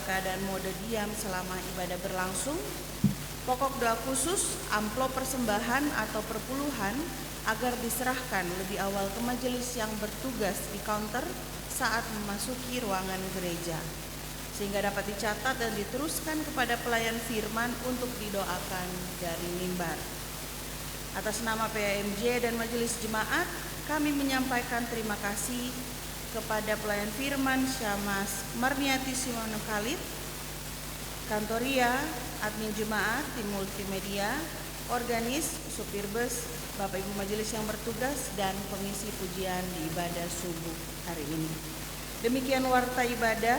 keadaan mode diam selama ibadah berlangsung. Pokok doa khusus, amplop persembahan atau perpuluhan agar diserahkan lebih awal ke majelis yang bertugas di counter saat memasuki ruangan gereja, sehingga dapat dicatat dan diteruskan kepada pelayan firman untuk didoakan dari mimbar. Atas nama PAMJ dan Majelis Jemaat, kami menyampaikan terima kasih kepada pelayan firman Syamas Marniati Simono Khalid, Kantoria, admin Jemaat, tim multimedia, organis, supir bus, Bapak Ibu Majelis yang bertugas, dan pengisi pujian di ibadah subuh hari ini. Demikian warta ibadah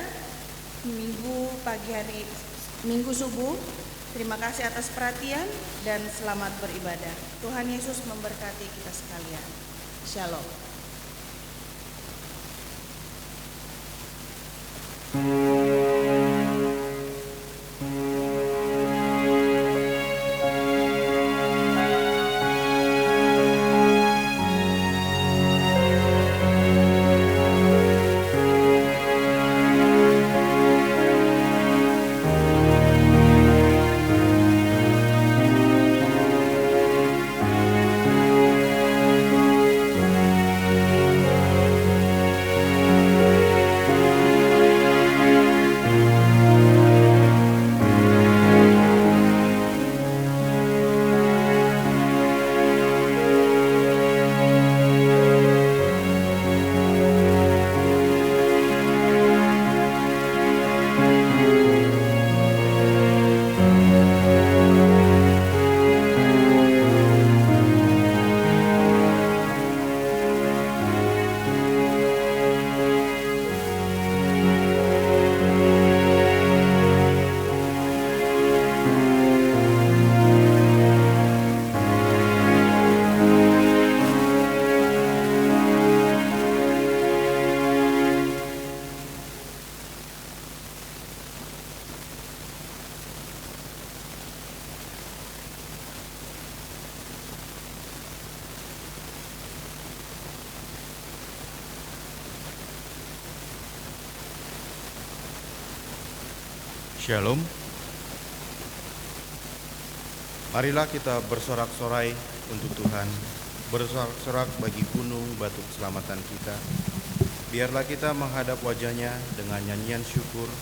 Minggu subuh. Terima kasih atas perhatian dan selamat beribadah. Tuhan Yesus memberkati kita sekalian. Shalom. Shalom. Marilah kita bersorak-sorai untuk Tuhan, bersorak-sorak bagi gunung batu keselamatan kita. Biarlah kita menghadap wajah-Nya dengan nyanyian syukur,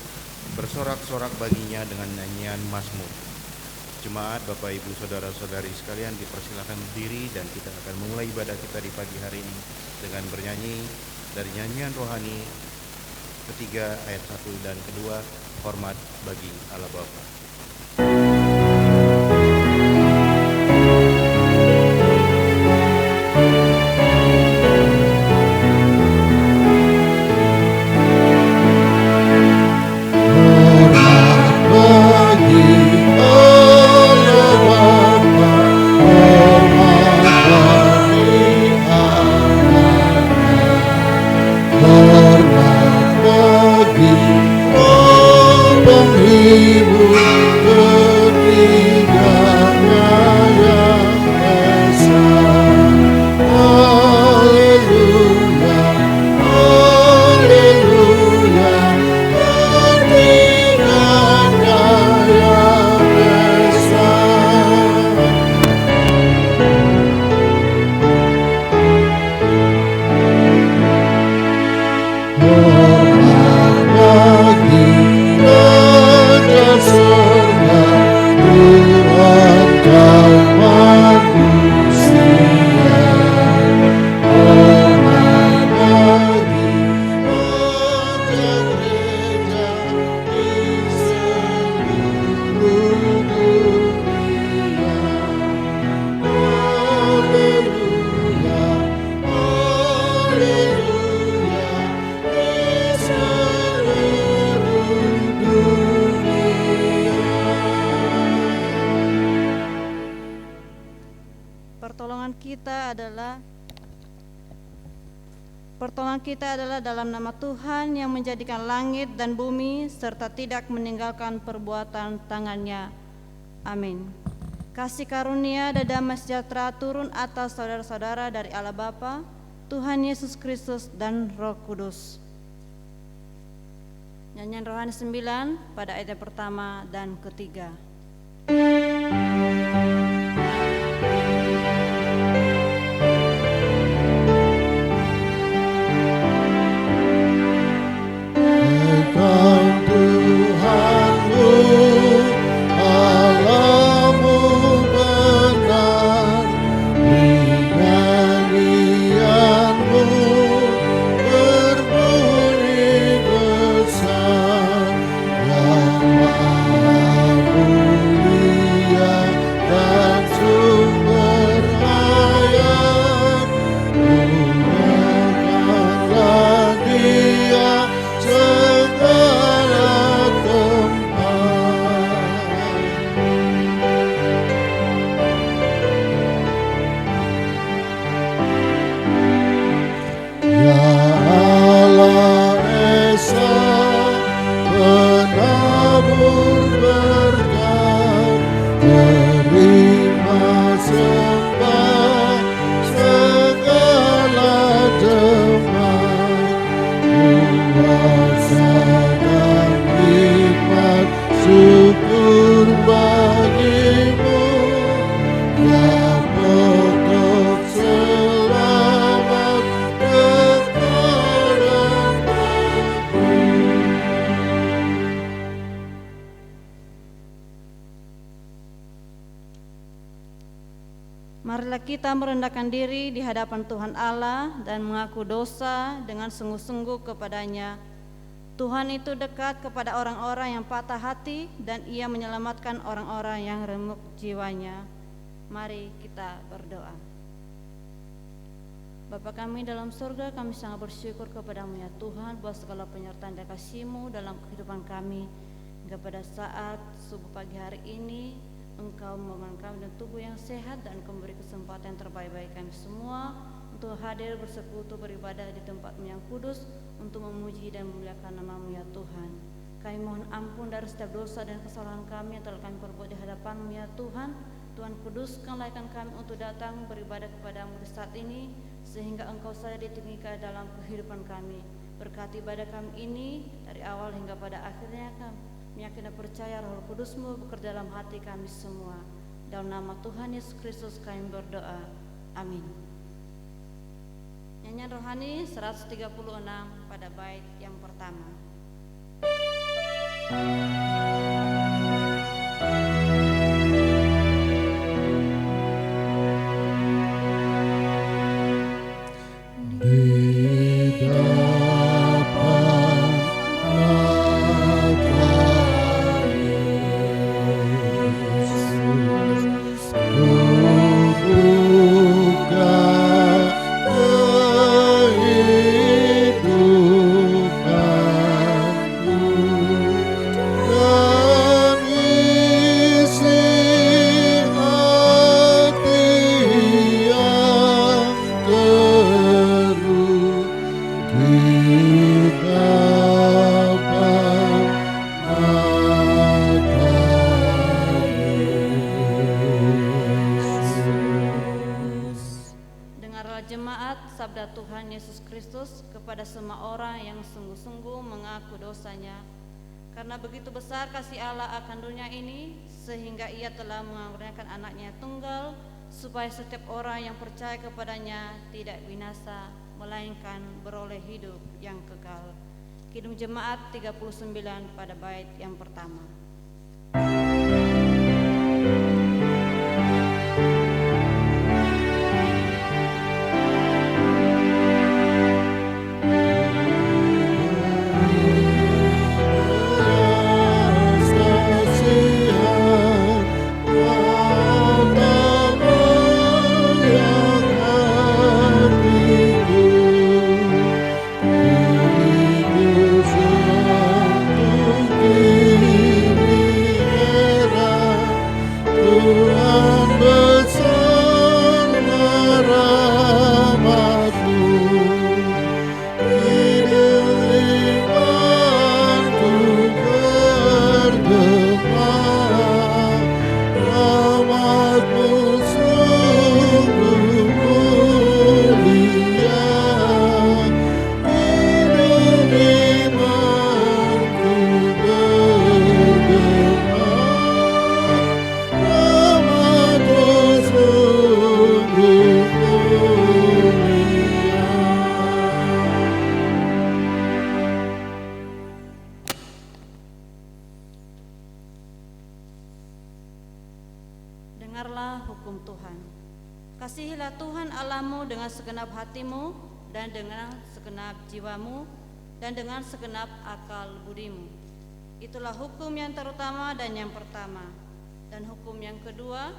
bersorak-sorak baginya dengan nyanyian mazmur. Jemaat, Bapak Ibu, Saudara-saudari sekalian, dipersilakan berdiri dan kita akan memulai ibadah kita di pagi hari ini dengan bernyanyi dari nyanyian rohani ketiga ayat 1 dan kedua, hormat bagi Allah Bapa. Pertolongan kita adalah dalam nama Tuhan yang menjadikan langit dan bumi serta tidak meninggalkan perbuatan tangannya. Amin. Kasih karunia dan damai sejahtera turun atas saudara-saudara dari Allah Bapa, Tuhan Yesus Kristus dan Roh Kudus. Nyanyian rohani 9 pada ayat yang pertama dan ketiga. Marilah kita merendahkan diri di hadapan Tuhan Allah dan mengaku dosa dengan sungguh-sungguh kepadanya. Tuhan itu dekat kepada orang-orang yang patah hati dan Ia menyelamatkan orang-orang yang remuk jiwanya. Mari kita berdoa. Bapa kami dalam surga, kami sangat bersyukur kepada-Mu ya Tuhan buat segala penyertaan dan kasih-Mu dalam kehidupan kami. Hingga pada saat subuh pagi hari ini, Engkau membangun kami dengan tubuh yang sehat dan Engkau memberi kesempatan yang terbaik bagi kami semua untuk hadir bersekutu beribadah di tempat-Mu yang kudus untuk memuji dan memuliakan nama-Mu ya Tuhan. Kami mohon ampun dari setiap dosa dan kesalahan kami yang telah kami perbuat di hadapan-Mu ya Tuhan. Tuhan kuduskan layakan kami untuk datang beribadah kepada-Mu di saat ini sehingga Engkau saja ditinggikan dalam kehidupan kami. Berkati ibadah kami ini dari awal hingga pada akhirnya kami yakin dan percaya Roh Kudus-Mu bekerja dalam hati kami semua. Dalam nama Tuhan Yesus Kristus kami berdoa. Amin. Nyanyian rohani 136 pada bait yang pertama. Sabda Tuhan Yesus Kristus kepada semua orang yang sungguh-sungguh mengaku dosanya. Karena begitu besar kasih Allah akan dunia ini, sehingga Ia telah mengaruniakan anaknya tunggal, supaya setiap orang yang percaya kepadanya tidak binasa, melainkan beroleh hidup yang kekal. Kidung Jemaat 39 pada bait yang pertama. Ku dengarlah hukum Tuhan. Kasihilah Tuhan Allahmu dengan segenap hatimu dan dengan segenap jiwamu dan dengan segenap akal budimu. Itulah hukum yang terutama dan yang pertama. Dan hukum yang kedua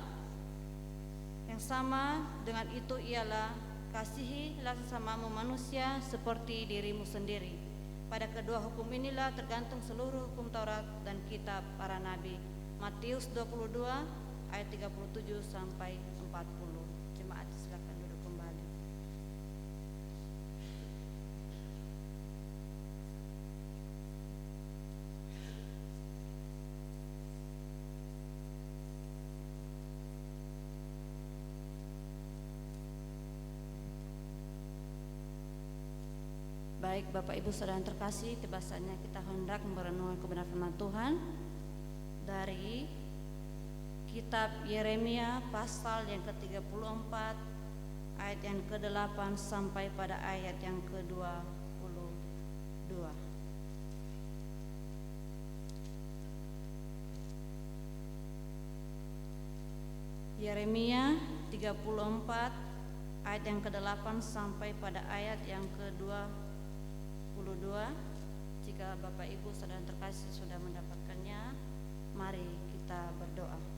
yang sama dengan itu ialah kasihilah sesamamu manusia seperti dirimu sendiri. Pada kedua hukum inilah tergantung seluruh hukum Taurat dan kitab para nabi. Matius 22 ayat 37 sampai 40. Jemaat silakan duduk kembali. Baik Bapak Ibu Saudara yang terkasih, tiba saatnya kita hendak merenungkan kebenaran firman Tuhan dari kitab Yeremia pasal yang ke-34 ayat yang ke-8 sampai pada ayat yang ke-22. Yeremia 34 ayat yang ke-8 sampai pada ayat yang ke-22. Jika Bapak Ibu Saudara terkasih sudah mendapatkannya, mari kita berdoa.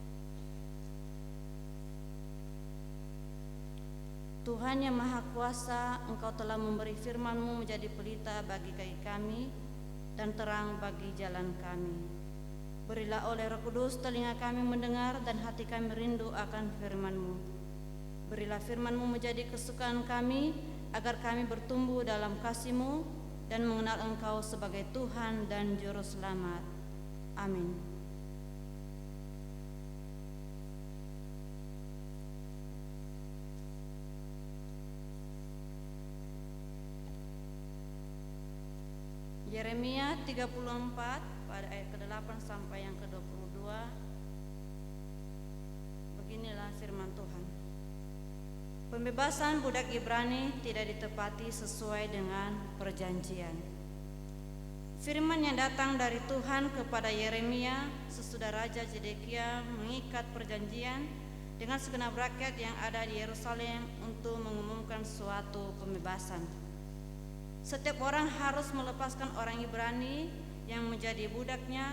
Tuhan yang Maha Kuasa, Engkau telah memberi firman-Mu menjadi pelita bagi kaki kami dan terang bagi jalan kami. Berilah oleh Roh Kudus telinga kami mendengar dan hati kami rindu akan firman-Mu. Berilah firman-Mu menjadi kesukaan kami agar kami bertumbuh dalam kasih-Mu dan mengenal Engkau sebagai Tuhan dan Juru Selamat. Amin. Yeremia 34 pada ayat ke-8 sampai yang ke-22. Beginilah firman Tuhan. Pembebasan budak Ibrani tidak ditepati sesuai dengan perjanjian. Firman yang datang dari Tuhan kepada Yeremia sesudah Raja Zedekia mengikat perjanjian dengan segenap rakyat yang ada di Yerusalem untuk mengumumkan suatu pembebasan. Setiap orang harus melepaskan orang Ibrani yang menjadi budaknya,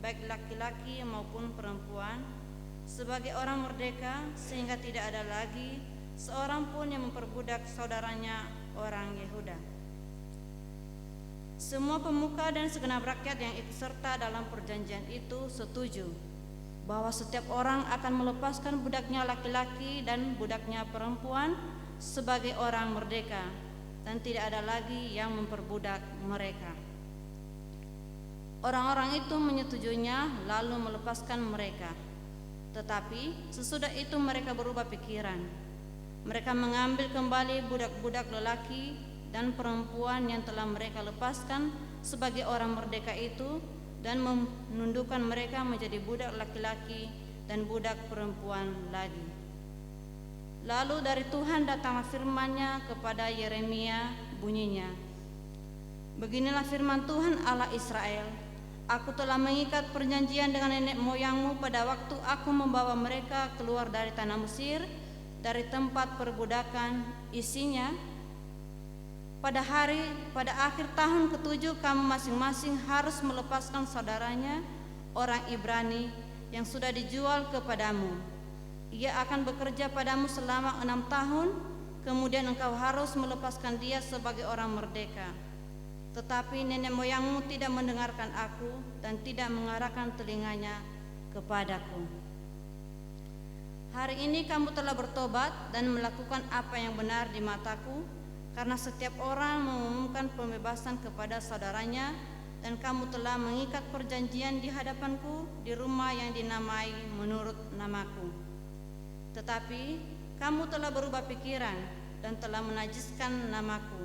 baik laki-laki maupun perempuan, sebagai orang merdeka, sehingga tidak ada lagi seorang pun yang memperbudak saudaranya orang Yehuda. Semua pemuka dan segenap rakyat yang ikut serta dalam perjanjian itu setuju bahwa setiap orang akan melepaskan budaknya laki-laki dan budaknya perempuan sebagai orang merdeka, dan tidak ada lagi yang memperbudak mereka. Orang-orang itu menyetujuinya lalu melepaskan mereka. Tetapi sesudah itu mereka berubah pikiran. Mereka mengambil kembali budak-budak lelaki dan perempuan yang telah mereka lepaskan sebagai orang merdeka itu dan menundukkan mereka menjadi budak laki-laki dan budak perempuan lagi. Lalu dari Tuhan datanglah firman-Nya kepada Yeremia, bunyinya, beginilah firman Tuhan Allah Israel, aku telah mengikat perjanjian dengan nenek moyangmu pada waktu aku membawa mereka keluar dari tanah Mesir, dari tempat perbudakan isinya. Pada akhir tahun ke-7 kamu masing-masing harus melepaskan saudaranya orang Ibrani yang sudah dijual kepadamu. Ia akan bekerja padamu selama 6 tahun, kemudian engkau harus melepaskan dia sebagai orang merdeka. Tetapi nenek moyangmu tidak mendengarkan aku dan tidak mengarahkan telinganya kepadaku. Hari ini kamu telah bertobat dan melakukan apa yang benar di mataku, karena setiap orang mengumumkan pembebasan kepada saudaranya, dan kamu telah mengikat perjanjian di hadapanku di rumah yang dinamai menurut namaku. Tetapi kamu telah berubah pikiran dan telah menajiskan namaku.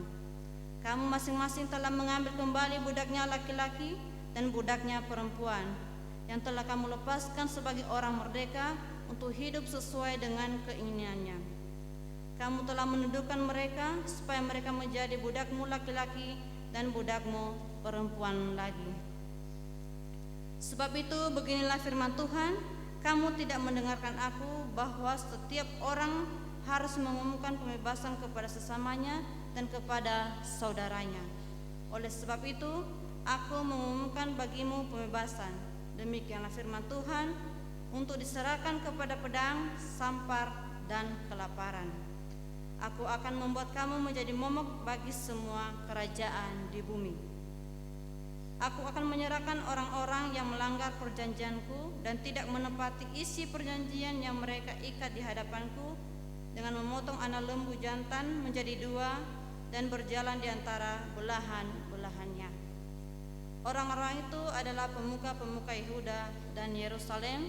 Kamu masing-masing telah mengambil kembali budaknya laki-laki dan budaknya perempuan yang telah kamu lepaskan sebagai orang merdeka untuk hidup sesuai dengan keinginannya. Kamu telah menundukkan mereka supaya mereka menjadi budakmu laki-laki dan budakmu perempuan lagi. Sebab itu beginilah firman Tuhan, kamu tidak mendengarkan aku bahwa setiap orang harus mengumumkan pembebasan kepada sesamanya dan kepada saudaranya. Oleh sebab itu, aku mengumumkan bagimu pembebasan. Demikianlah firman Tuhan, untuk diserahkan kepada pedang, sampar, dan kelaparan. Aku akan membuat kamu menjadi momok bagi semua kerajaan di bumi. Aku akan menyerahkan orang-orang yang melanggar perjanjianku dan tidak menepati isi perjanjian yang mereka ikat di hadapanku, dengan memotong anak lembu jantan menjadi dua dan berjalan di antara belahan-belahannya. Orang-orang itu adalah pemuka-pemuka Yehuda dan Yerusalem,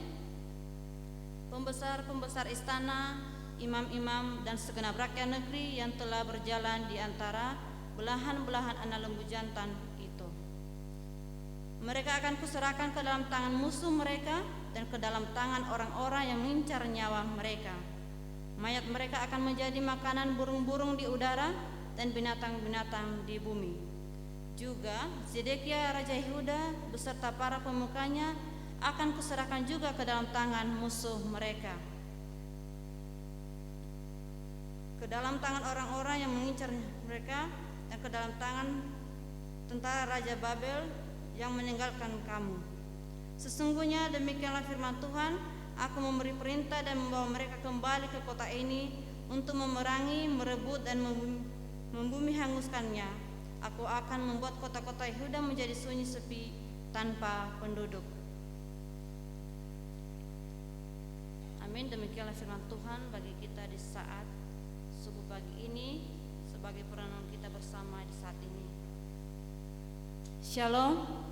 pembesar-pembesar istana, imam-imam, dan segenap rakyat negeri yang telah berjalan di antara belahan-belahan anak lembu jantan itu. Mereka akan kuserahkan ke dalam tangan musuh mereka dan ke dalam tangan orang-orang yang mengincar nyawa mereka. Mayat mereka akan menjadi makanan burung-burung di udara dan binatang-binatang di bumi. Juga Zedekia Raja Yehuda beserta para pemukanya akan kuserahkan juga ke dalam tangan musuh mereka, ke dalam tangan orang-orang yang mengincar mereka, dan ke dalam tangan tentara Raja Babel yang meninggalkan kamu. Sesungguhnya demikianlah firman Tuhan, aku memberi perintah dan membawa mereka kembali ke kota ini untuk memerangi, merebut, dan membumi hanguskannya. Aku akan membuat kota-kota Yehuda menjadi sunyi sepi tanpa penduduk. Amin. Demikianlah firman Tuhan bagi kita di saat subuh pagi ini, sebagai perenungan kita bersama di saat ini. Shalom.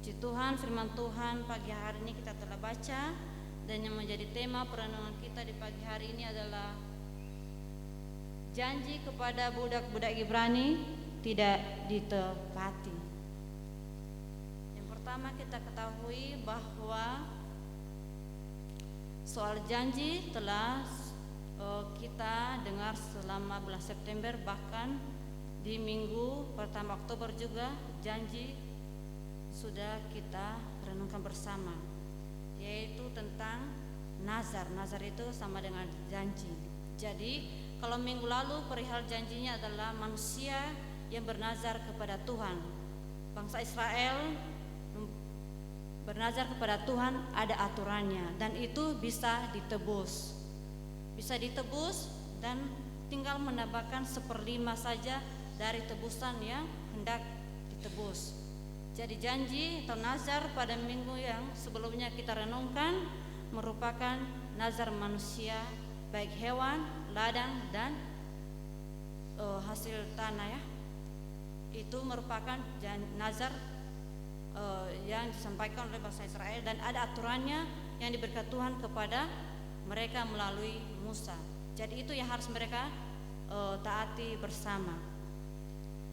Puji Tuhan, firman Tuhan pagi hari ini kita telah baca, dan yang menjadi tema perenungan kita di pagi hari ini adalah janji kepada budak-budak Ibrani tidak ditepati. Yang pertama kita ketahui bahwa soal janji telah kita dengar selama bulan September, bahkan di minggu pertama Oktober juga janji sudah kita renungkan bersama, yaitu tentang nazar. Nazar itu sama dengan janji. Jadi kalau minggu lalu perihal janjinya adalah manusia yang bernazar kepada Tuhan. Bangsa Israel bernazar kepada Tuhan, ada aturannya, dan itu bisa ditebus. Bisa ditebus dan tinggal menambahkan 1/5 saja dari tebusan yang hendak ditebus. Jadi janji atau nazar pada minggu yang sebelumnya kita renungkan merupakan nazar manusia, baik hewan, ladang, dan hasil tanah ya. Itu merupakan nazar yang disampaikan oleh bangsa Israel, dan ada aturannya yang diberikan Tuhan kepada mereka melalui Musa. Jadi itu yang harus mereka taati bersama.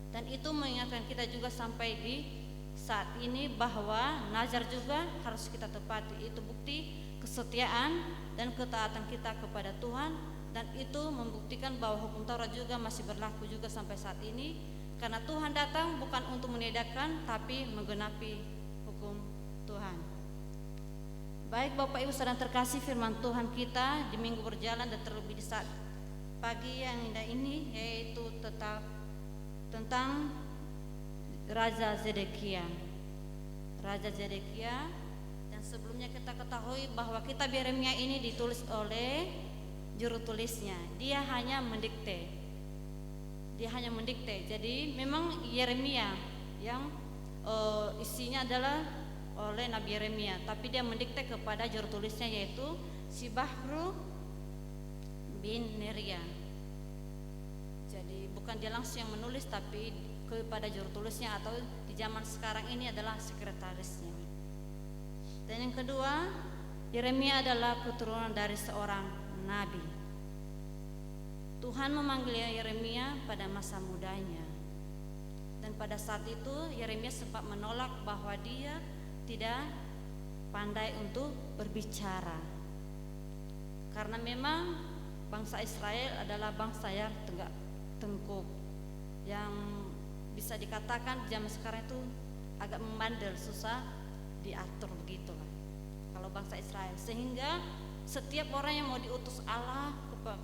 Dan itu mengingatkan kita juga sampai di saat ini bahwa nazar juga harus kita tepati. Itu bukti kesetiaan dan ketaatan kita kepada Tuhan, dan itu membuktikan bahwa hukum Taurat juga masih berlaku juga sampai saat ini, karena Tuhan datang bukan untuk meniadakan tapi menggenapi hukum Tuhan. Baik Bapak Ibu saudara terkasih, firman Tuhan kita di minggu berjalan dan terlebih di saat pagi yang indah ini yaitu tetap tentang Raja Zedekia. Raja Zedekia, dan sebelumnya kita ketahui bahwa kitab Yeremia ini ditulis oleh juru tulisnya. Dia hanya mendikte. Jadi memang Yeremia yang isinya adalah oleh Nabi Yeremia, tapi dia mendikte kepada juru tulisnya yaitu si Bahru bin Neria. Jadi bukan dia langsung yang menulis, tapi kepada juru tulisnya, atau di zaman sekarang ini adalah sekretarisnya. Dan yang kedua, Yeremia adalah keturunan dari seorang nabi. Tuhan memanggil Yeremia pada masa mudanya, dan pada saat itu Yeremia sempat menolak bahwa dia tidak pandai untuk berbicara, karena memang bangsa Israel adalah bangsa yang tegak tengkuk, yang bisa dikatakan zaman sekarang itu agak membandel, susah diatur begitulah. kalau bangsa Israel, sehingga setiap orang yang mau diutus Allah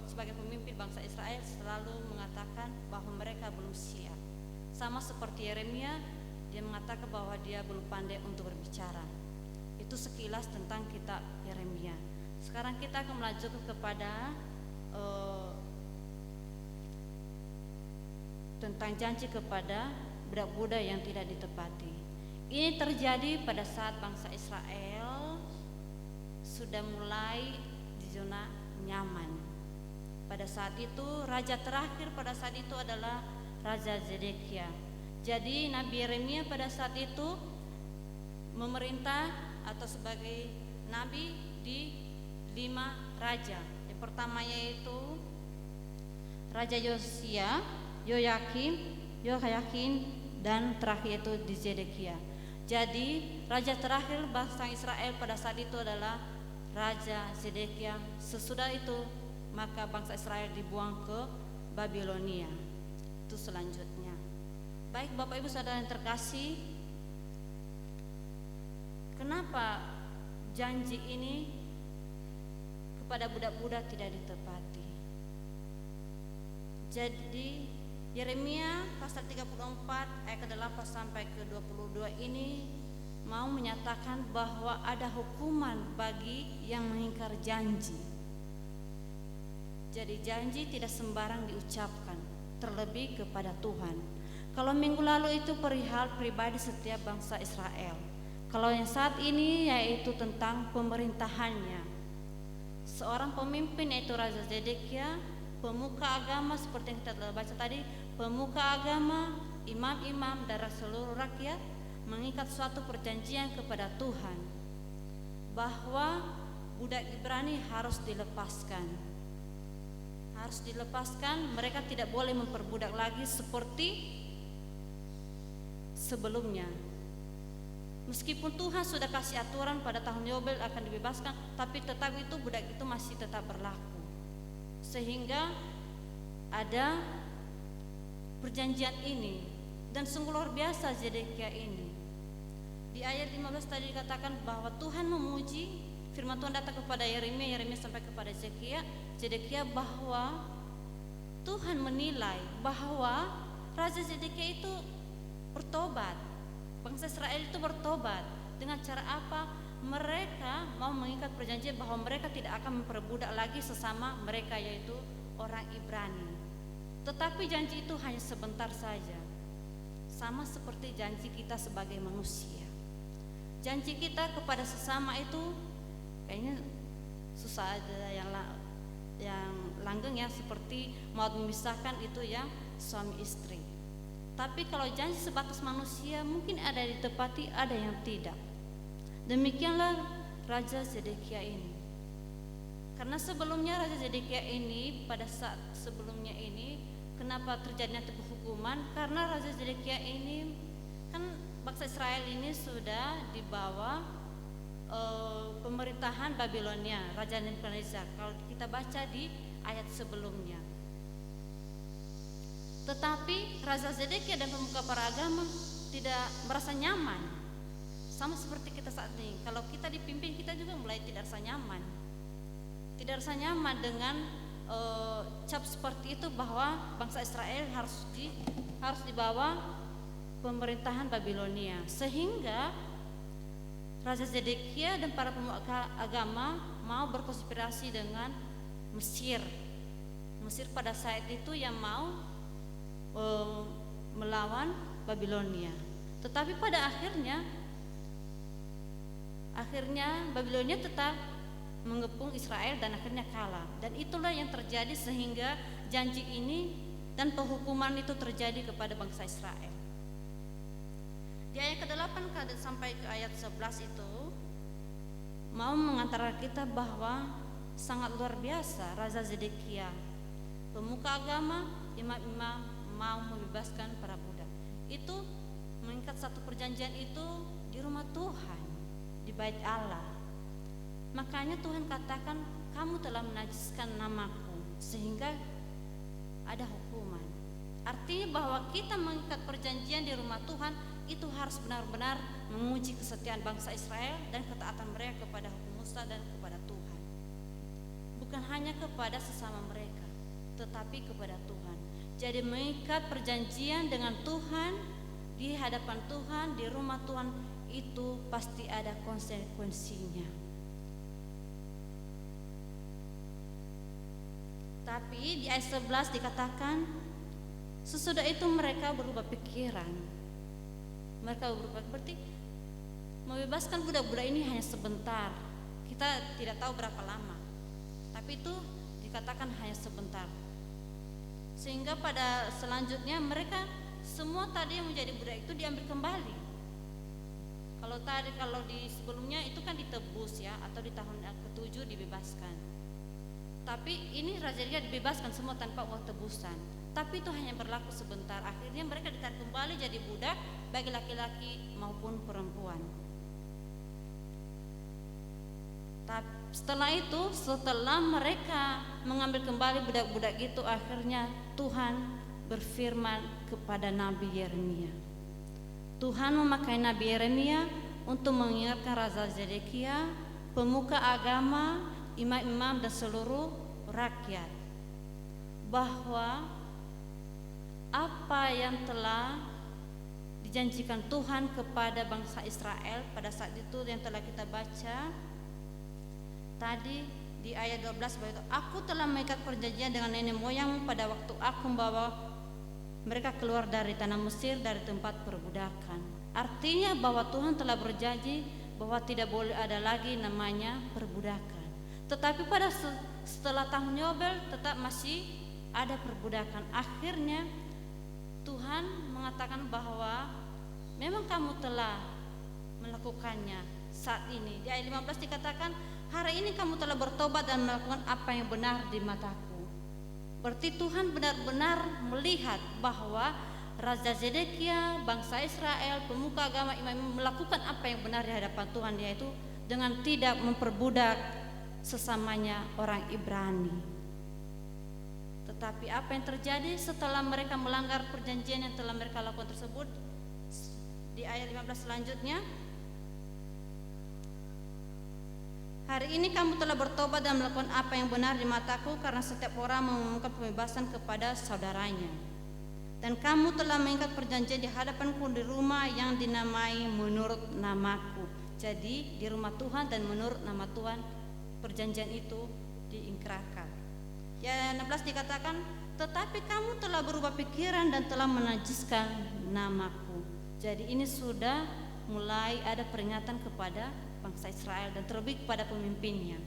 sebagai pemimpin bangsa Israel selalu mengatakan bahwa mereka belum siap. Sama seperti Yeremia, dia mengatakan bahwa dia belum pandai untuk berbicara. Itu sekilas tentang kitab Yeremia. Sekarang kita akan melanjutkan kepada tentang janji kepada budak-budak yang tidak ditepati. Ini terjadi pada saat bangsa Israel sudah mulai di zona nyaman. Pada saat itu raja terakhir pada saat itu adalah Raja Zedekia. Jadi Nabi Yeremia pada saat itu memerintah atau sebagai nabi di 5 raja. Yang pertama yaitu Raja Yosia, Yoyakim, dan terakhir itu di Zedekia. Jadi raja terakhir bangsa Israel pada saat itu adalah Raja Zedekia. Sesudah itu maka bangsa Israel dibuang ke Babilonia. Itu selanjutnya. Baik Bapak Ibu Saudara yang terkasih, kenapa janji ini kepada budak-budak tidak ditepati? Jadi Yeremia pasal 34 ayat ke-8 sampai ke-22 ini mau menyatakan bahwa ada hukuman bagi yang mengingkar janji. Jadi janji tidak sembarang diucapkan, terlebih kepada Tuhan. Kalau minggu lalu itu perihal pribadi setiap bangsa Israel. Kalau yang saat ini yaitu tentang pemerintahannya. Seorang pemimpin yaitu Raja Zedekia, pemuka agama seperti yang kita telah baca tadi, pemuka agama, imam-imam dari seluruh rakyat mengikat suatu perjanjian kepada Tuhan bahwa budak Ibrani harus dilepaskan. Harus dilepaskan, mereka tidak boleh memperbudak lagi seperti sebelumnya. Meskipun Tuhan sudah kasih aturan pada tahun Yobel akan dibebaskan, tapi tetap itu budak itu masih tetap berlaku. Sehingga ada perjanjian ini, dan sungguh luar biasa Zedekia ini. Di ayat 15 tadi dikatakan bahwa Tuhan memuji, firman Tuhan datang kepada Yeremia sampai kepada Zedekia bahwa Tuhan menilai bahwa Raja Zedekia itu bertobat. Bangsa Israel itu bertobat. Dengan cara apa? Mereka mau mengikat perjanjian bahwa mereka tidak akan memperbudak lagi sesama mereka, yaitu orang Ibrani. Tetapi janji itu hanya sebentar saja. Sama seperti janji kita sebagai manusia. Janji kita kepada sesama itu kayaknya susah aja, yang langgeng ya, seperti mau memisahkan itu yang suami istri. Tapi kalau janji sebatas manusia mungkin ada yang ditepati, ada yang tidak. Demikianlah Raja Zedekia ini. Karena sebelumnya Raja Zedekia ini, pada saat sebelumnya ini, kenapa terjadinya hukuman? Karena Raja Zedekia ini kan bangsa Israel ini sudah di bawah pemerintahan Babilonia, Raja Nebukadnezar. Kalau kita baca di ayat sebelumnya. Tetapi Raja Zedekia dan pemuka para agama tidak merasa nyaman. Sama seperti kita saat ini. Kalau kita dipimpin, kita juga mulai tidak rasa nyaman. Tidak rasa nyaman dengan cap seperti itu bahwa bangsa Israel harus di bawah pemerintahan Babilonia. Sehingga Raja Zedekia dan para pemuka agama mau berkonspirasi dengan Mesir. Mesir pada saat itu yang mau melawan Babilonia. Tetapi pada akhirnya Babilonia tetap mengepung Israel dan akhirnya kalah. Dan itulah yang terjadi sehingga janji ini dan penghukuman itu terjadi kepada bangsa Israel. Di ayat ke-8 sampai ke ayat 11 itu mau mengantarkan kita bahwa sangat luar biasa Raja Zedekia, pemuka agama, imam-imam mau membebaskan para budak. Itu mengikat satu perjanjian itu di rumah Tuhan, di bait Allah. Makanya Tuhan katakan, kamu telah menajiskan namaku, sehingga ada hukuman. Artinya bahwa kita mengikat perjanjian di rumah Tuhan itu harus benar-benar menguji kesetiaan bangsa Israel dan ketaatan mereka kepada hukum Musa dan kepada Tuhan. Bukan hanya kepada sesama mereka, tetapi kepada Tuhan. Jadi mengikat perjanjian dengan Tuhan, di hadapan Tuhan, di rumah Tuhan, itu pasti ada konsekuensinya. Tapi di ayat 11 dikatakan, sesudah itu mereka berubah pikiran. Mereka berubah, berarti membebaskan budak-budak ini hanya sebentar. Kita tidak tahu berapa lama, tapi itu dikatakan hanya sebentar. Sehingga pada selanjutnya mereka semua tadi yang menjadi budak itu diambil kembali. Kalau di sebelumnya itu kan ditebus ya, atau di tahun ke-7 dibebaskan. Tapi ini Raja Zedekia dibebaskan semua tanpa uang tebusan. Tapi itu hanya berlaku sebentar. Akhirnya mereka ditarik kembali jadi budak, baik laki-laki maupun perempuan. Setelah mereka mengambil kembali budak-budak itu, akhirnya Tuhan berfirman kepada Nabi Yeremia. Tuhan memakai Nabi Yeremia untuk mengingatkan Raja Zedekia, pemuka agama, imam-imam dan seluruh rakyat, bahwa apa yang telah dijanjikan Tuhan kepada bangsa Israel pada saat itu yang telah kita baca tadi di ayat 12, bahwa aku telah mengikat perjanjian dengan nenek moyang pada waktu aku membawa mereka keluar dari tanah Mesir, dari tempat perbudakan. Artinya bahwa Tuhan telah berjanji bahwa tidak boleh ada lagi namanya perbudakan. Tetapi setelah tahun Yobel tetap masih ada perbudakan. Akhirnya Tuhan mengatakan bahwa memang kamu telah melakukannya saat ini. Di ayat 15 dikatakan, hari ini kamu telah bertobat dan melakukan apa yang benar di mataku. Berarti Tuhan benar-benar melihat bahwa Raja Zedekia, bangsa Israel, pemuka agama, imam melakukan apa yang benar di hadapan Tuhan, yaitu dengan tidak memperbudak sesamanya orang Ibrani. Tetapi apa yang terjadi setelah mereka melanggar perjanjian yang telah mereka lakukan tersebut? Di ayat 15 selanjutnya, hari ini kamu telah bertobat dan melakukan apa yang benar di mataku, karena setiap orang mengumumkan pembebasan kepada saudaranya. Dan kamu telah mengikat perjanjian di hadapanku di rumah yang dinamai menurut namaku. Jadi di rumah Tuhan dan menurut nama Tuhan perjanjian itu diingkrarkan. Ya 16 dikatakan, tetapi kamu telah berubah pikiran dan telah menajiskan namaku. Jadi ini sudah mulai ada peringatan kepada bangsa Israel dan terlebih kepada pemimpinnya.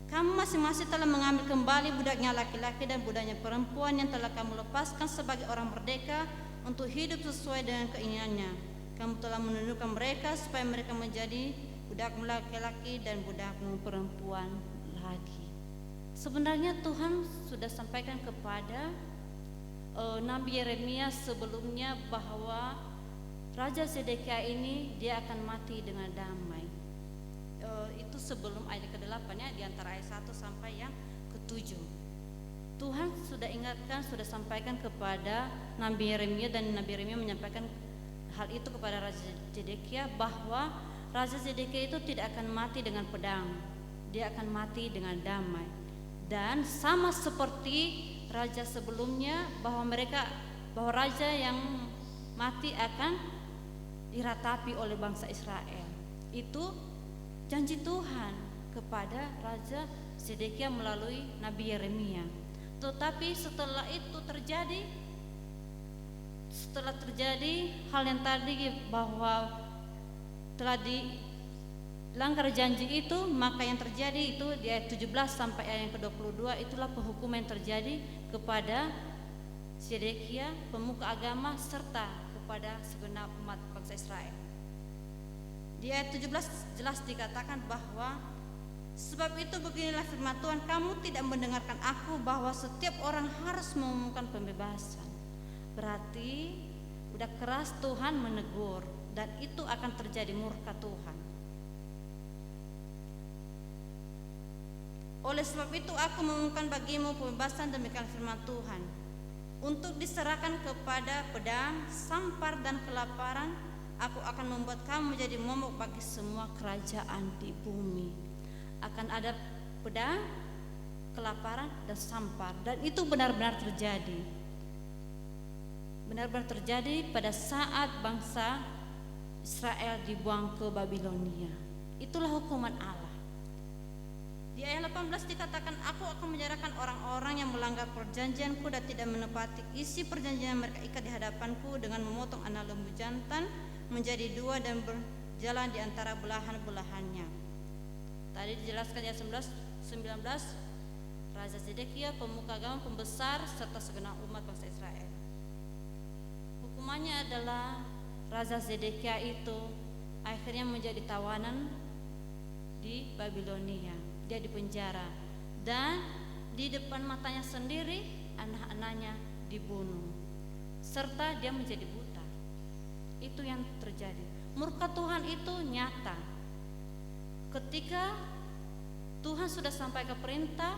Kamu masing-masing telah mengambil kembali budaknya laki-laki dan budaknya perempuan yang telah kamu lepaskan sebagai orang merdeka untuk hidup sesuai dengan keinginannya. Kamu telah menundukkan mereka supaya mereka menjadi budak laki-laki dan budak perempuan lagi. Sebenarnya Tuhan sudah sampaikan kepada Nabi Yeremia sebelumnya bahwa Raja Zedekia ini dia akan mati dengan damai. Itu sebelum ayat ke-8 ya, di antara ayat 1 sampai yang ke-7. Tuhan sudah ingatkan, sudah sampaikan kepada Nabi Yeremia, dan Nabi Yeremia menyampaikan hal itu kepada Raja Zedekia bahwa Raja Zedekia itu tidak akan mati dengan pedang, dia akan mati dengan damai. Dan sama seperti raja sebelumnya, bahwa raja yang mati akan diratapi oleh bangsa Israel. Itu janji Tuhan kepada Raja Zedekia melalui Nabi Yeremia. Tetapi setelah terjadi hal yang tadi, bahwa telah dilanggar janji itu, maka yang terjadi itu di ayat 17 sampai ayat yang ke-22, itulah penghukuman yang terjadi kepada Zedekia, pemuka agama, serta kepada segenap umat bangsa Israel. Di ayat 17 jelas dikatakan bahwa sebab itu beginilah firman Tuhan, kamu tidak mendengarkan aku bahwa setiap orang harus mengumumkan pembebasan. Berarti udah keras Tuhan menegur, dan itu akan terjadi murka Tuhan. Oleh sebab itu aku mengumumkan bagimu pembebasan, demikian firman Tuhan, untuk diserahkan kepada pedang, sampar dan kelaparan, Aku akan membuat kamu menjadi momok bagi semua kerajaan di bumi. Akan ada pedang, kelaparan, dan sampar. Dan itu benar-benar terjadi. Benar-benar terjadi pada saat bangsa Israel dibuang ke Babilonia. Itulah hukuman Allah. Di ayat 18 dikatakan, aku akan menjarakan orang-orang yang melanggar perjanjianku dan tidak menepati isi perjanjian mereka ikat di hadapanku dengan memotong anak lembu jantan menjadi dua dan berjalan di antara belahan-belahannya. Tadi dijelaskan ayat 19, Raja Zedekia, pemuka agama, pembesar, serta segenap umat bangsa Israel. Hukumannya adalah Raja Zedekia itu akhirnya menjadi tawanan di Babilonia. Dia dipenjara dan di depan matanya sendiri anak-anaknya dibunuh, serta dia menjadi buta. Itu yang terjadi. Murka Tuhan itu nyata. Ketika Tuhan sudah sampaikan perintah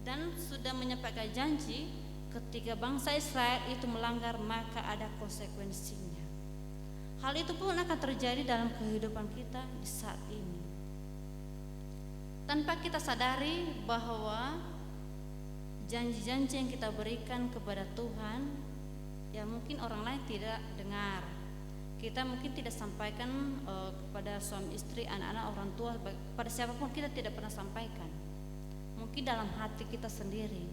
dan sudah menyampaikan janji, ketika bangsa Israel itu melanggar maka ada konsekuensinya. Hal itu pun akan terjadi dalam kehidupan kita di saat ini. Tanpa kita sadari bahwa janji-janji yang kita berikan kepada Tuhan, ya mungkin orang lain tidak dengar. Kita mungkin tidak sampaikan kepada suami istri, anak-anak, orang tua, pada siapapun kita tidak pernah sampaikan. Mungkin dalam hati kita sendiri,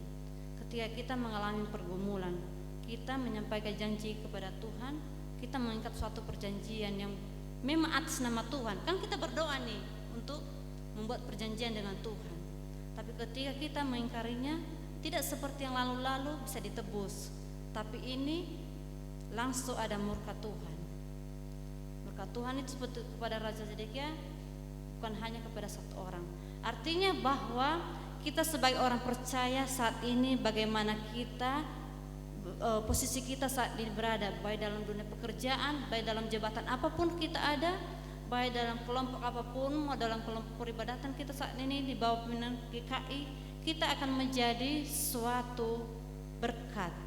ketika kita mengalami pergumulan, kita menyampaikan janji kepada Tuhan, kita mengikat suatu perjanjian yang memang atas nama Tuhan. Kan kita berdoa nih untuk membuat perjanjian dengan Tuhan. Tapi ketika kita mengingkarinya, tidak seperti yang lalu-lalu bisa ditebus. Tapi ini langsung ada murka Tuhan. Murka Tuhan itu seperti kepada Raja Zedekia, bukan hanya kepada satu orang. Artinya bahwa kita sebagai orang percaya saat ini, bagaimana kita posisi kita saat ini berada, baik dalam dunia pekerjaan, baik dalam jabatan apapun kita ada, baik dalam kelompok apapun, dalam kelompok peribadatan kita saat ini di bawah pimpinan GKI, kita akan menjadi suatu berkat.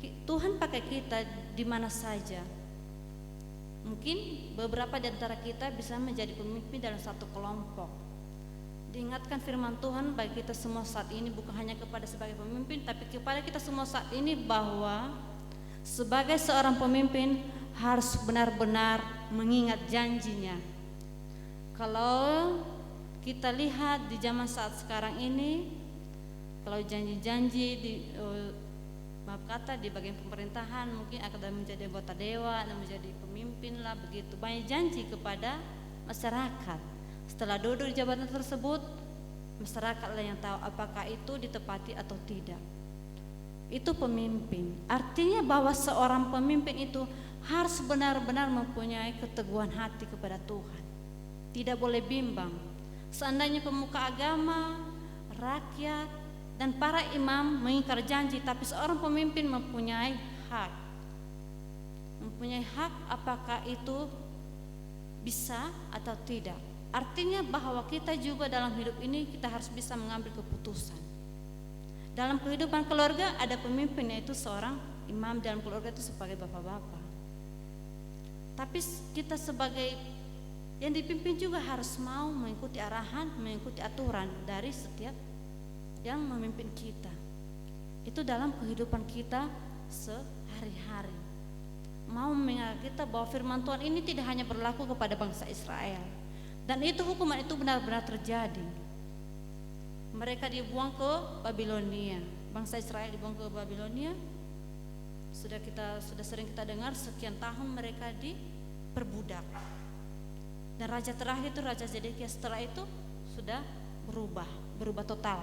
Tuhan pakai kita di mana saja. Mungkin beberapa di antara kita bisa menjadi pemimpin dalam satu kelompok. Diingatkan firman Tuhan bagi kita semua saat ini, bukan hanya kepada sebagai pemimpin, tapi kepada kita semua saat ini, bahwa sebagai seorang pemimpin harus benar-benar mengingat janjinya. Kalau kita lihat di zaman saat sekarang ini, kalau janji-janji di maaf kata di bagian pemerintahan, mungkin akan menjadi anggota dewan dan menjadi pemimpin lah, begitu banyak janji kepada masyarakat. Setelah duduk di jabatan tersebut, masyarakatlah yang tahu apakah itu ditepati atau tidak. Itu pemimpin. Artinya bahwa seorang pemimpin itu harus benar-benar mempunyai keteguhan hati kepada Tuhan. Tidak boleh bimbang. Seandainya pemuka agama, rakyat, dan para imam mengingkar janji, tapi seorang pemimpin mempunyai hak. Mempunyai hak apakah itu bisa atau tidak. Artinya bahwa kita juga dalam hidup ini kita harus bisa mengambil keputusan. Dalam kehidupan keluarga ada pemimpin, yaitu seorang imam dalam keluarga itu sebagai bapak-bapak. Tapi kita sebagai yang dipimpin juga harus mau mengikuti arahan, mengikuti aturan dari setiap yang memimpin kita. Itu dalam kehidupan kita sehari-hari. Mau mengingat kita bahwa firman Tuhan ini tidak hanya berlaku kepada bangsa Israel. Dan itu hukuman itu benar-benar terjadi. Mereka dibuang ke Babilonia. Bangsa Israel dibuang ke Babilonia. Sudah sering kita dengar sekian tahun mereka diperbudak. Dan raja terakhir itu Raja Zedekia, setelah itu sudah berubah total.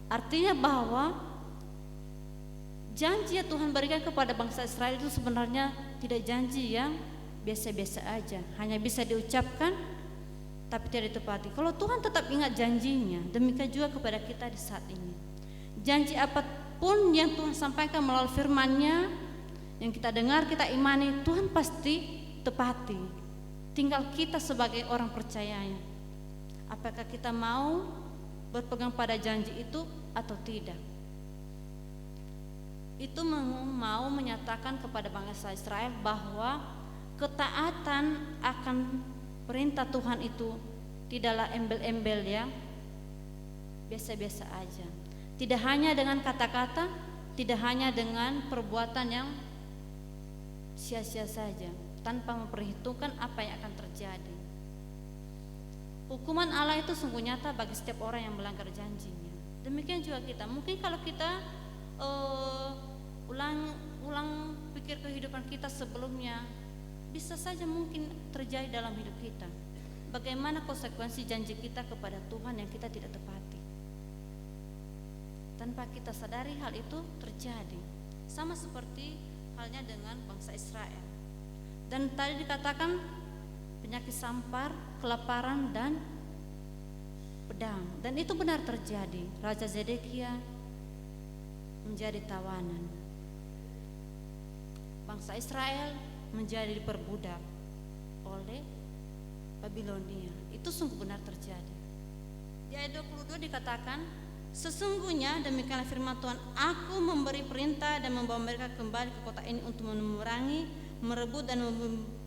Artinya bahwa janji yang Tuhan berikan kepada bangsa Israel itu sebenarnya tidak janji yang biasa-biasa aja, hanya bisa diucapkan tapi tidak ditepati. Kalau Tuhan tetap ingat janjinya, demikian juga kepada kita di saat ini. Janji apapun yang Tuhan sampaikan melalui firman-Nya, yang kita dengar, kita imani, Tuhan pasti tepati. Tinggal kita sebagai orang percayanya, apakah kita mau berpegang pada janji itu atau tidak. Itu mau menyatakan kepada bangsa Israel bahwa ketaatan akan perintah Tuhan itu tidaklah embel-embel yang biasa-biasa aja. Tidak hanya dengan kata-kata, tidak hanya dengan perbuatan yang sia-sia saja, tanpa memperhitungkan apa yang akan terjadi. Hukuman Allah itu sungguh nyata bagi setiap orang yang melanggar janjinya. Demikian juga kita. Mungkin kalau kita ulang pikir kehidupan kita sebelumnya, bisa saja mungkin terjadi dalam hidup kita. Bagaimana konsekuensi janji kita kepada Tuhan yang kita tidak tepati. Tanpa kita sadari hal itu terjadi. Sama seperti halnya dengan bangsa Israel. Dan tadi dikatakan penyakit sampar, kelaparan, dan pedang. Dan itu benar terjadi. Raja Zedekia menjadi tawanan. Bangsa Israel menjadi diperbudak oleh Babilonia. Itu sungguh benar terjadi. Di ayat 22 dikatakan, sesungguhnya demikianlah firman Tuhan, aku memberi perintah dan membawa mereka kembali ke kota ini untuk memerangi, merebut dan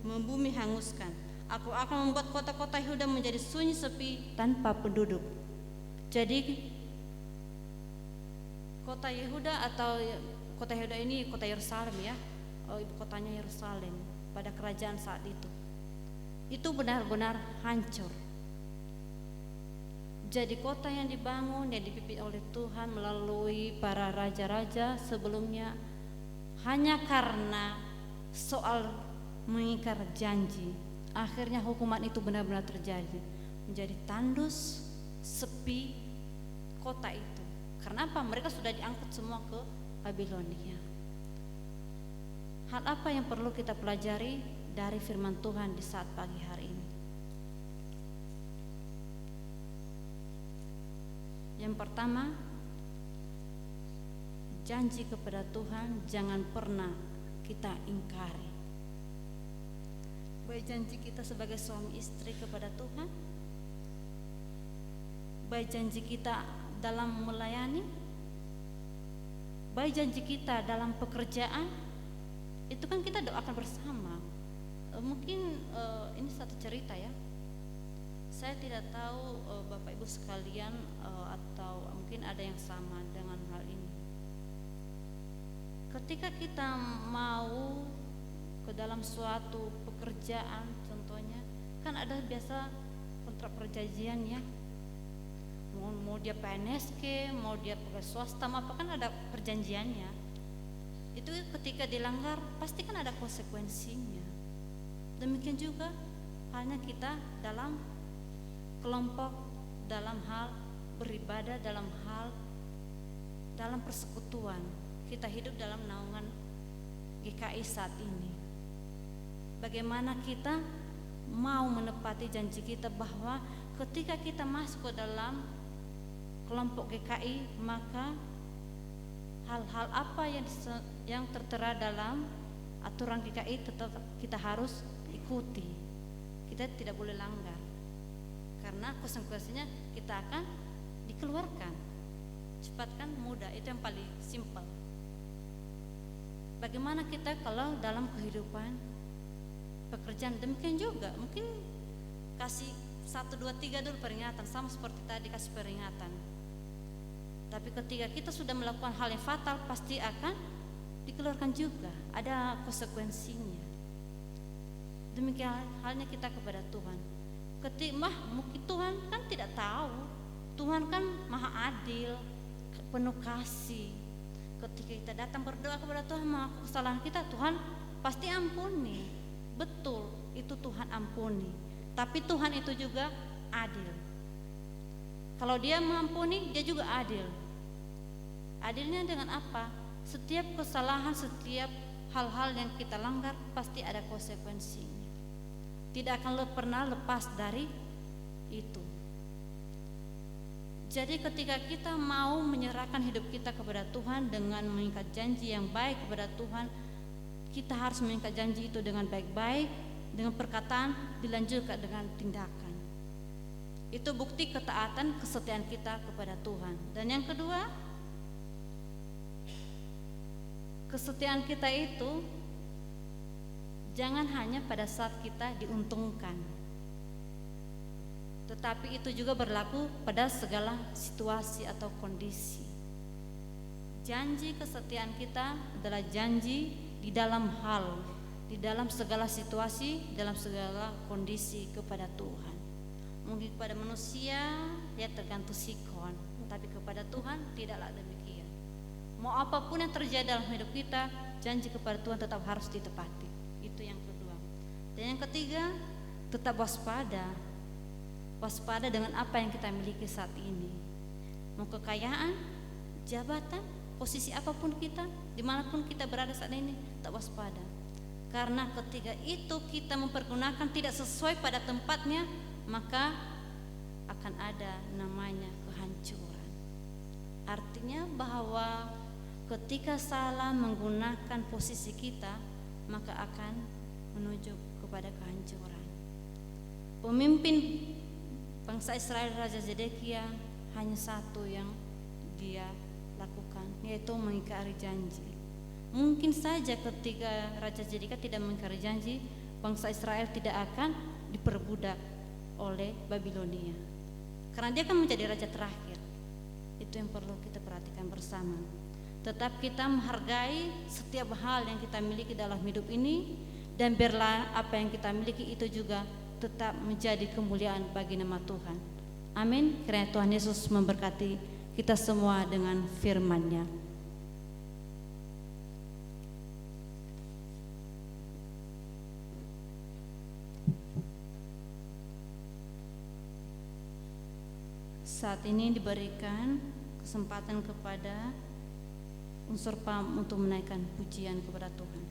membumi hanguskan. Aku akan membuat kota-kota Yehuda menjadi sunyi sepi tanpa penduduk. Jadi kota Yehuda atau kota Yehuda ini kota Yerusalem ya. Ibu kotanya Yerusalem pada kerajaan saat itu benar-benar hancur. Jadi kota yang dibangun, yang dipimpin oleh Tuhan melalui para raja-raja sebelumnya, hanya karena soal mengingkar janji, akhirnya hukuman itu benar-benar terjadi, menjadi tandus, sepi kota itu. Karena apa? Mereka sudah diangkut semua ke Babilonia. Hal apa yang perlu kita pelajari dari firman Tuhan di saat pagi hari ini? Yang pertama, janji kepada Tuhan jangan pernah kita ingkari. Baik janji kita sebagai suami istri kepada Tuhan, baik janji kita dalam melayani, baik janji kita dalam pekerjaan, itu kan kita doakan bersama. Mungkin ini satu cerita ya. Saya tidak tahu Bapak Ibu sekalian atau mungkin ada yang sama dengan hal ini. Ketika kita mau ke dalam suatu pekerjaan contohnya, kan ada biasa kontrak perjanjian ya. Mau dia PNS mau dia pegawai swasta, apa kan ada perjanjiannya. Itu ketika dilanggar pasti kan ada konsekuensinya. Demikian juga halnya kita dalam kelompok, dalam hal beribadah, dalam persekutuan. Kita hidup dalam naungan GKI saat ini. Bagaimana kita mau menepati janji kita bahwa ketika kita masuk ke dalam kelompok GKI, maka hal-hal apa yang tertera dalam aturan GKI tetap kita harus ikuti. Kita tidak boleh langgar. Karena konsekuensinya kita akan dikeluarkan. Cepat kan, mudah, itu yang paling simpel. Bagaimana kita kalau dalam kehidupan pekerjaan, demikian juga mungkin kasih 1, 2, 3 dulu peringatan, sama seperti tadi kasih peringatan. Tapi ketika kita sudah melakukan hal yang fatal, pasti akan dikeluarkan juga, ada konsekuensinya. Demikian halnya kita kepada Tuhan. Mungkin Tuhan kan tidak tahu, Tuhan kan maha adil, penuh kasih. Ketika kita datang berdoa kepada Tuhan, mengaku kesalahan kita, Tuhan pasti ampuni. Betul, itu Tuhan ampuni. Tapi Tuhan itu juga adil. Kalau dia mengampuni, dia juga adil. Adilnya dengan apa? Setiap kesalahan, setiap hal-hal yang kita langgar pasti ada konsekuensinya. Tidak akan pernah lepas dari itu. Jadi ketika kita mau menyerahkan hidup kita kepada Tuhan dengan mengikat janji yang baik kepada Tuhan, kita harus mengikat janji itu dengan baik-baik, dengan perkataan, dilanjutkan dengan tindakan. Itu bukti ketaatan, kesetiaan kita kepada Tuhan. Dan yang kedua, kesetiaan kita itu Jangan hanya pada saat kita diuntungkan, tetapi itu juga berlaku pada segala situasi atau kondisi. Janji kesetiaan kita adalah janji di dalam hal, di dalam segala situasi, dalam segala kondisi kepada Tuhan. Mungkin kepada manusia ya tergantung sikon, tapi kepada Tuhan tidaklah demikian. Mau apapun yang terjadi dalam hidup kita, janji kepada Tuhan tetap harus ditepati. Itu yang kedua. Dan yang ketiga, tetap waspada. Waspada dengan apa yang kita miliki saat ini. Mau kekayaan, jabatan, posisi apapun kita, dimanapun kita berada saat ini, tetap waspada. Karena ketika itu kita mempergunakan tidak sesuai pada tempatnya, maka akan ada namanya kehancuran. Artinya bahwa ketika salah menggunakan posisi kita, maka akan menuju kepada kehancuran. Pemimpin bangsa Israel Raja Zedekia hanya satu yang dia lakukan, yaitu mengingkari janji. Mungkin saja ketika Raja Zedekia tidak mengingkari janji, bangsa Israel tidak akan diperbudak oleh Babilonia, karena dia akan menjadi raja terakhir. Itu yang perlu kita perhatikan bersama. Tetap kita menghargai setiap hal yang kita miliki dalam hidup ini, dan biarlah apa yang kita miliki itu juga tetap menjadi kemuliaan bagi nama Tuhan. Amin. Kiranya Tuhan Yesus memberkati kita semua dengan firman-Nya. Saat ini diberikan kesempatan kepada unsur PAM untuk menaikkan pujian kepada Tuhan.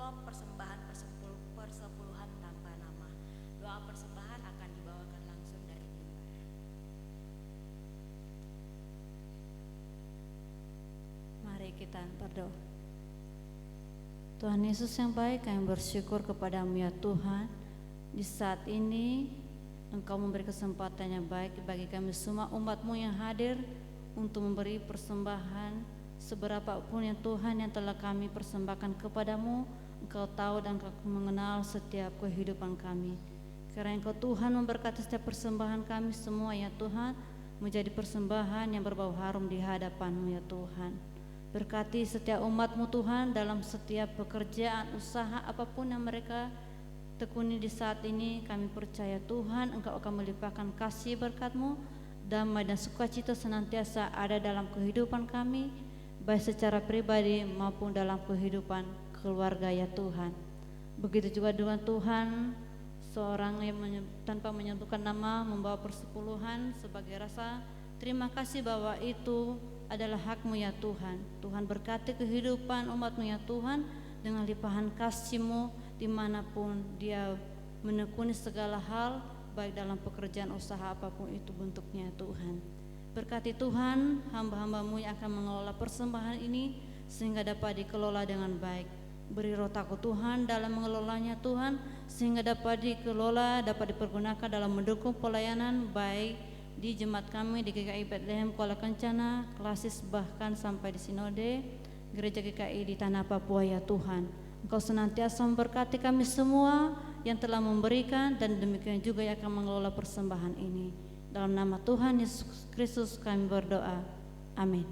amplop persembahan persepuluhan tanpa nama. Doa persembahan akan dibawakan langsung dari mimbar. Mari kita berdoa. Tuhan Yesus yang baik, kami bersyukur kepadamu ya Tuhan. Di saat ini Engkau memberi kesempatan yang baik bagi kami semua umat-Mu yang hadir untuk memberi persembahan seberapa pun yang Tuhan yang telah kami persembahkan kepadamu. Engkau tahu dan Engkau mengenal setiap kehidupan kami. Karena Engkau Tuhan memberkati setiap persembahan kami semua ya Tuhan, menjadi persembahan yang berbau harum di hadapan-Mu ya Tuhan. Berkati setiap umat-Mu Tuhan dalam setiap pekerjaan, usaha apapun yang mereka tekuni di saat ini. Kami percaya Tuhan Engkau akan melimpahkan kasih berkat-Mu, damai dan sukacita senantiasa ada dalam kehidupan kami, baik secara pribadi maupun dalam kehidupan keluarga ya Tuhan. Begitu juga dengan Tuhan, seorang yang tanpa menyebutkan nama membawa persepuluhan sebagai rasa terima kasih bahwa itu adalah hak-Mu ya Tuhan. Tuhan berkati kehidupan umat-Mu ya Tuhan dengan limpahan kasih-Mu dimanapun dia menekuni segala hal, baik dalam pekerjaan usaha apapun itu bentuknya ya Tuhan. Berkati Tuhan hamba-hamba-Mu yang akan mengelola persembahan ini sehingga dapat dikelola dengan baik. Beri roh takut Tuhan dalam mengelolanya Tuhan, sehingga dapat dikelola, dapat dipergunakan dalam mendukung pelayanan baik di jemaat kami di GKI Bethlehem Kuala Kencana, Klasis bahkan sampai di Sinode Gereja GKI di Tanah Papua ya Tuhan. Engkau senantiasa memberkati kami semua yang telah memberikan dan demikian juga yang akan mengelola persembahan ini. Dalam nama Tuhan Yesus Kristus kami berdoa. Amin.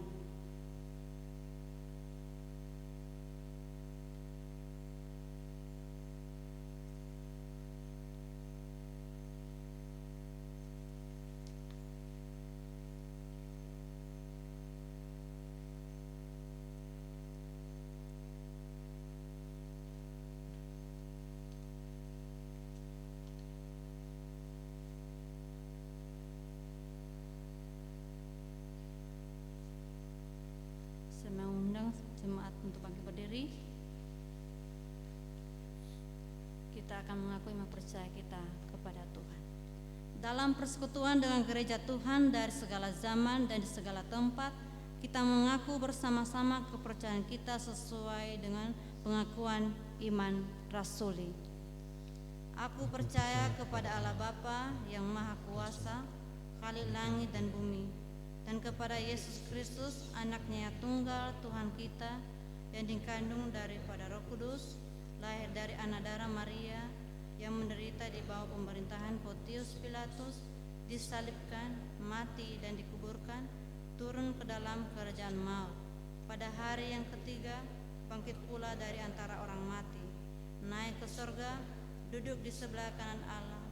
Saya mengundang jemaat untuk bangkit berdiri. Kita akan mengakui iman percaya kita kepada Tuhan. Dalam persekutuan dengan gereja Tuhan dari segala zaman dan di segala tempat, kita mengaku bersama-sama kepercayaan kita sesuai dengan pengakuan iman rasuli. Aku percaya kepada Allah Bapa yang Maha Kuasa, Khalik langit dan bumi, dan kepada Yesus Kristus, anaknya yang tunggal Tuhan kita, yang dikandung daripada Roh Kudus, lahir dari anak darah Maria, yang menderita di bawah pemerintahan Pontius Pilatus, disalibkan, mati dan dikuburkan, turun ke dalam kerajaan maut. Pada hari yang ketiga, bangkit pula dari antara orang mati, naik ke surga, duduk di sebelah kanan Allah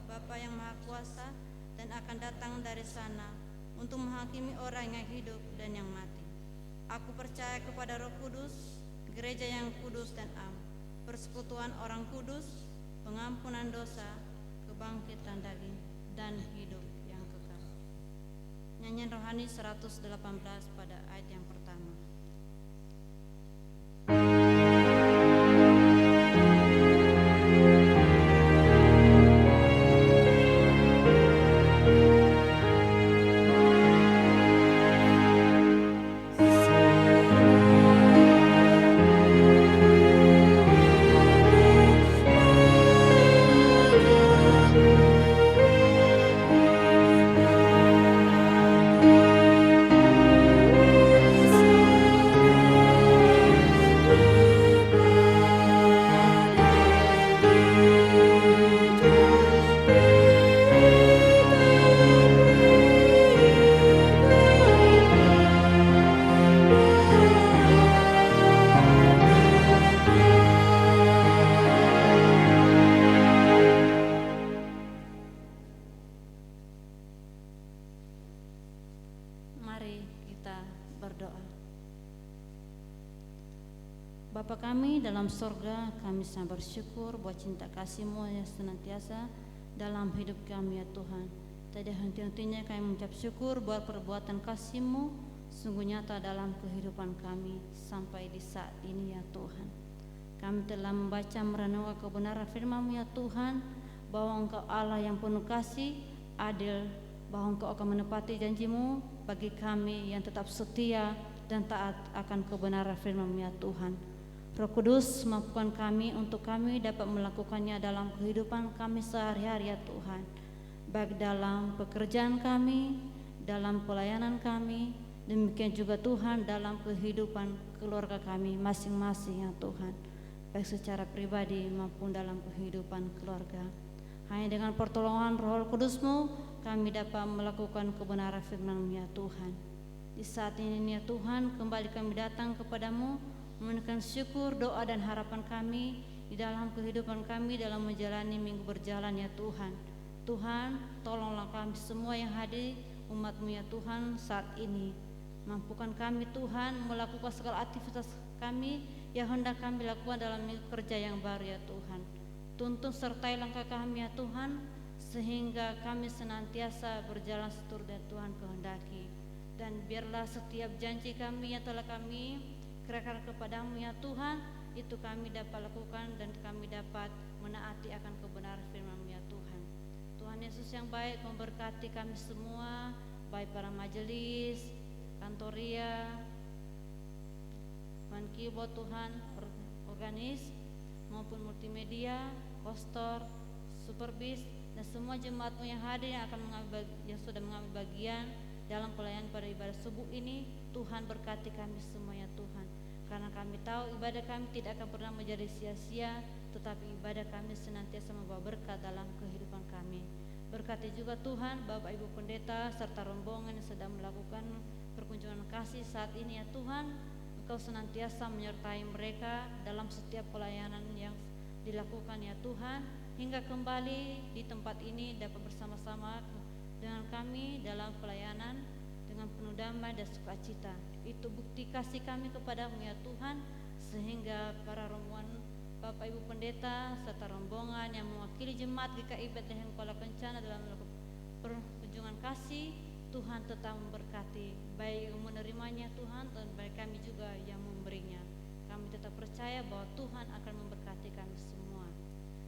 Bapa yang Maha Kuasa, dan akan datang dari sana untuk menghakimi orang yang hidup dan yang mati. Aku percaya kepada Roh Kudus, gereja yang kudus dan am, persekutuan orang kudus, pengampunan dosa, kebangkitan daging, dan hidup yang kekal. Nyanyian rohani 118 pada ayat yang pertama. Mari kita berdoa. Bapa kami dalam sorga, kami sangat bersyukur buat cinta kasih-Mu yang senantiasa dalam hidup kami ya Tuhan. Tidak henti-hentinya kami mengucap syukur buat perbuatan kasih-Mu sungguh nyata dalam kehidupan kami sampai di saat ini ya Tuhan. Kami telah membaca merenungkan kebenaran firman-Mu ya Tuhan, bahwa Engkau Allah yang penuh kasih, adil, bahwa Engkau akan menepati janji-Mu bagi kami yang tetap setia dan taat akan kebenaran firman-Mu ya Tuhan. Roh Kudus, mampukan kami untuk kami dapat melakukannya dalam kehidupan kami sehari-hari ya Tuhan, baik dalam pekerjaan kami, dalam pelayanan kami, demikian juga Tuhan dalam kehidupan keluarga kami masing-masing ya Tuhan, baik secara pribadi maupun dalam kehidupan keluarga. Hanya dengan pertolongan Roh Kudus-Mu kami dapat melakukan kebenaran firman-Mu ya Tuhan. Di saat ini ya Tuhan, kembali kami datang kepadamu, menaikkan syukur, doa dan harapan kami di dalam kehidupan kami dalam menjalani minggu berjalan ya Tuhan. Tuhan, tolonglah kami semua yang hadir, umat-Mu ya Tuhan saat ini. Mampukan kami Tuhan melakukan segala aktivitas kami yang hendak kami lakukan dalam minggu kerja yang baru ya Tuhan. Tuntun sertai langkah kami ya Tuhan, sehingga kami senantiasa berjalan seturut yang Tuhan kehendaki. Dan biarlah setiap janji kami yang telah kami kerahkan kepadamu ya Tuhan, itu kami dapat lakukan dan kami dapat menaati akan kebenaran firman-Mu ya Tuhan. Tuhan Yesus yang baik, memberkati kami semua, baik para majelis, kantoria, keyboard Tuhan, organis maupun multimedia, kostor, superbis, dan semua jemaat-Mu yang hadir yang sudah mengambil bagian dalam pelayanan pada ibadah subuh ini. Tuhan berkati kami semua ya Tuhan, karena kami tahu ibadah kami tidak akan pernah menjadi sia-sia, tetapi ibadah kami senantiasa membawa berkat dalam kehidupan kami. Berkati juga Tuhan Bapak Ibu Pendeta serta rombongan yang sedang melakukan perkunjungan kasih saat ini ya Tuhan. Engkau senantiasa menyertai mereka dalam setiap pelayanan yang dilakukan ya Tuhan, hingga kembali di tempat ini dapat bersama-sama dengan kami dalam pelayanan dengan penuh damai dan sukacita. Itu bukti kasih kami kepadamu ya Tuhan, sehingga para rombongan Bapak Ibu Pendeta serta rombongan yang mewakili jemaat GKI Bethlehem Kuala Kencana dalam melakukan perkunjungan kasih, Tuhan tetap memberkati, baik yang menerimanya Tuhan dan baik kami juga yang memberinya. Kami tetap percaya bahwa Tuhan akan memberkati kami semua.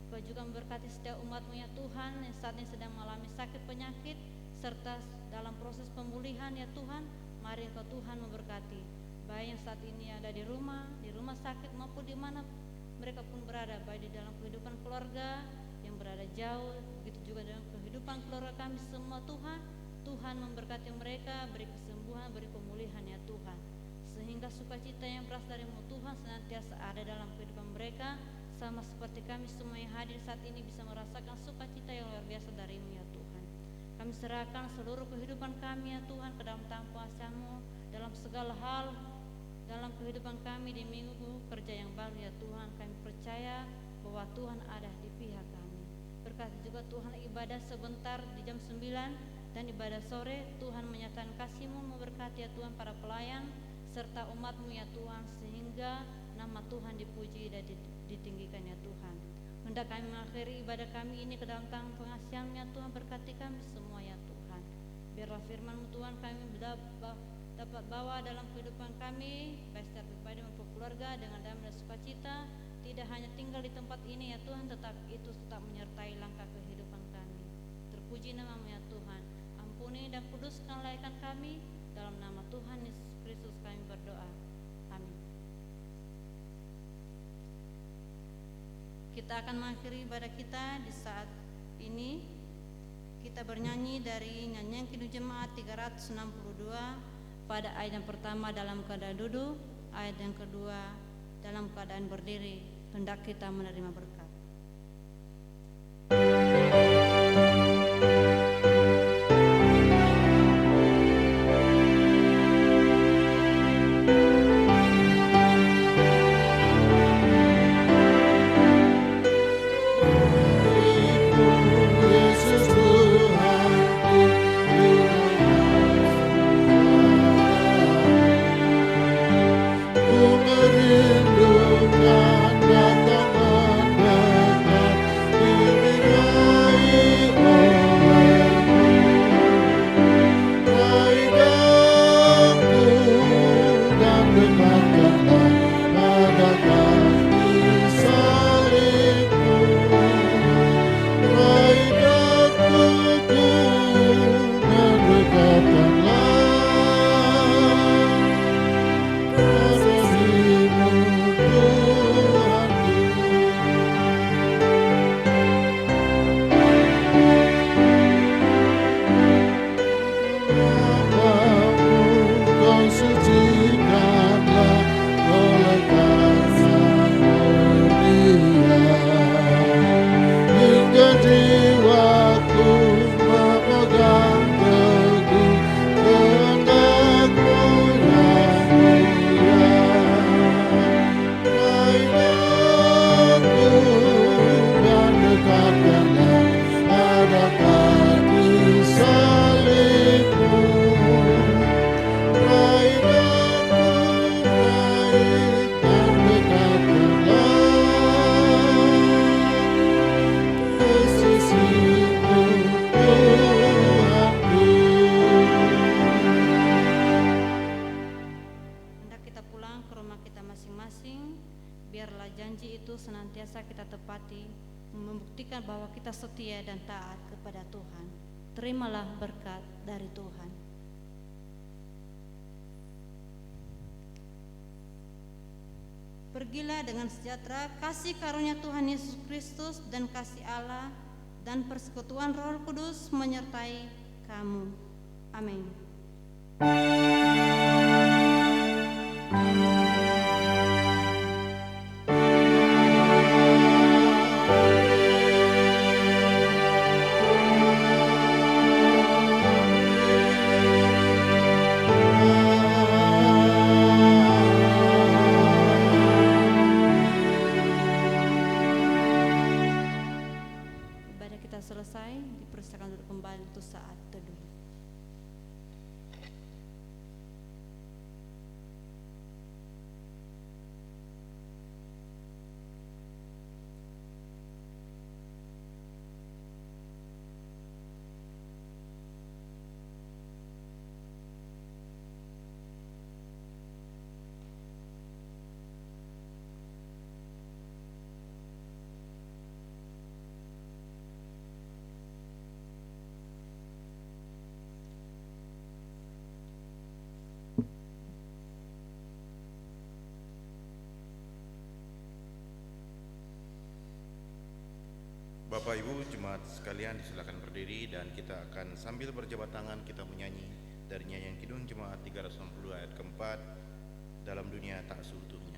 Kau juga memberkati setiap umat-Mu ya Tuhan yang saat ini sedang mengalami sakit penyakit serta dalam proses pemulihan ya Tuhan. Mari Engkau Tuhan memberkati, baik yang saat ini ada di rumah sakit maupun di mana mereka pun berada, baik di dalam kehidupan keluarga yang berada jauh, begitu juga dalam kehidupan keluarga kami semua Tuhan. Tuhan memberkati mereka, beri kesembuhan, beri pemulihan ya Tuhan, sehingga sukacita yang berasal dari-Mu Tuhan senantiasa ada dalam kehidupan mereka, sama seperti kami semua yang hadir saat ini bisa merasakan sukacita yang luar biasa dari-Mu ya Tuhan. Kami serahkan seluruh kehidupan kami ya Tuhan ke dalam tangan kuasa-Mu dalam segala hal dalam kehidupan kami di minggu kerja yang baru ya Tuhan. Kami percaya bahwa Tuhan ada di pihak kami. Berkati juga Tuhan ibadah sebentar di jam 9 dan ibadah sore. Tuhan menyatakan kasih-Mu, memberkati ya Tuhan para pelayan serta umat-Mu ya Tuhan, sehingga nama Tuhan dipuji dan ditinggikan ya Tuhan. Hendak kami mengakhiri ibadah kami ini ke dalam tangan pengasihan-Mu ya Tuhan. Berkati kami semua ya Tuhan. Biarlah firman-Mu Tuhan kami dapat bawa dalam kehidupan kami, baik secara pribadi maupun keluarga, dengan damai dan sukacita. Tidak hanya tinggal di tempat ini ya Tuhan, tetapi itu tetap menyertai langkah kehidupan kami. Terpuji nama-Mu ya Tuhan. Ampuni dan kuduskan layakan kami, dalam nama Tuhan Yesus Kristus kami berdoa. Amin. Kita akan mengakhiri ibadah kita di saat ini. Kita bernyanyi dari nyanyian Kidung Jemaat 362 pada ayat yang pertama dalam keadaan duduk, ayat yang kedua dalam keadaan berdiri. Hendak kita menerima berkat. Merindukan datangan biarlah janji itu senantiasa kita tepati, membuktikan bahwa kita setia dan taat kepada Tuhan. Terimalah berkat dari Tuhan. Pergilah dengan sejahtera, kasih karunia Tuhan Yesus Kristus dan kasih Allah dan persekutuan Roh Kudus menyertai kamu. Amin. Ibadah kita selesai, dipersilakan duduk kembali untuk saat teduh. Bapak Ibu jemaat sekalian, disilakan berdiri dan kita akan sambil berjabat tangan kita menyanyi dari nyanyian Kidung Jemaat 360 ayat keempat, Dalam Dunia Tak Seutuhnya.